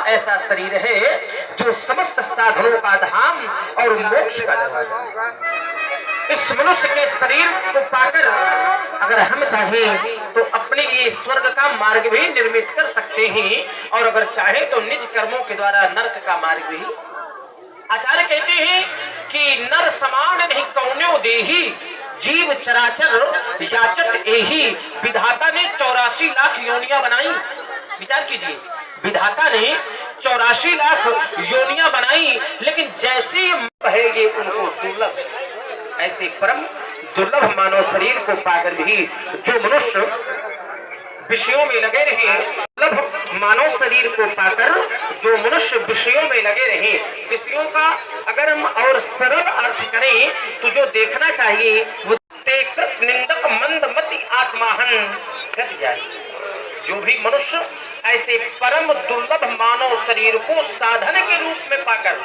ऐसा शरीर है जो समस्त साधनों का धाम और मोक्ष का दरवाजा। इस मनुष्य के शरीर को पाकर अगर हम चाहें तो अपने लिए स्वर्ग का मार्ग भी निर्मित कर सकते हैं, और अगर चाहे तो निज कर्मों के द्वारा नरक का मार्ग भी। आचार्य कहते हैं कि नर समान नहीं कौन्यो देही, जीव चराचर याचत एही। विधाता ने 84 लाख योनियां बनाई। विचार कीजिए, विधाता ने 84 लाख योनियां बनाई, लेकिन जैसे कहेंगे उनको दुर्लभ, ऐसे परम दुर्लभ मानव शरीर को पाकर भी जो मनुष्य विषयों में लगे रहे, दुर्लभ मानव शरीर को पाकर जो मनुष्य विषयों में लगे रहे, विषयों का अगर हम और सरल अर्थ करें तो जो देखना चाहिए वो निंदक मंदमति आत्माहन घट जाए। जो भी मनुष्य ऐसे परम दुर्लभ मानव शरीर को साधन के रूप में पाकर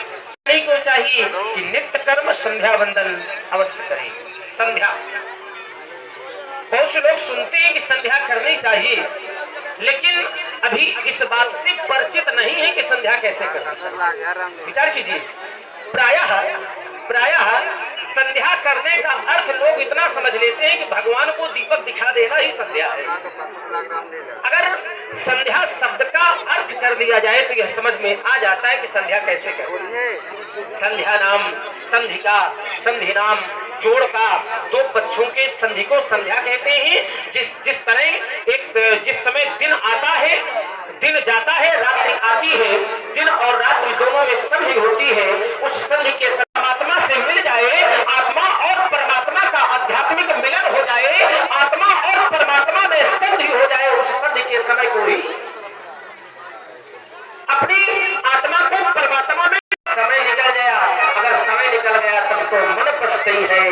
को चाहिए कि नित्य कर्म संध्या वंदन अवश्य करें। संध्या, बहुत से लोग सुनते हैं कि संध्या करनी चाहिए, लेकिन अभी इस बात से परिचित नहीं है कि संध्या कैसे करनी। विचार कीजिए, प्रायः संध्या करने का अर्थ लोग इतना समझ लेते हैं कि भगवान को दीपक दिखा देना ही संध्या है। अगर संध्या शब्द का अर्थ कर दिया जाए तो यह समझ में आ जाता है कि संध्या कैसे करें। संध्या नाम संधि का, संधि नाम जोड़ का, दो पक्षों के संधि को संध्या कहते हैं। जिस तरह जिस समय दिन आता है, दिन जाता है, रात्रि आती है, दिन और रात्रि दोनों में संधि होती है, उस संधि के परमात्मा से मिल जाए, आत्मा और परमात्मा का आध्यात्मिक मिलन हो जाए, आत्मा और परमात्मा में संधि हो जाए, उस संधि के समय को ही अपनी आत्मा को परमात्मा में समय निकल गया। अगर समय निकल गया तब तो मन पछताई है।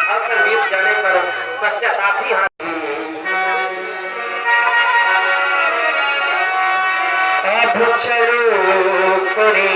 अवसर बीत जाने पर पश्चाताप ही अब चलो करे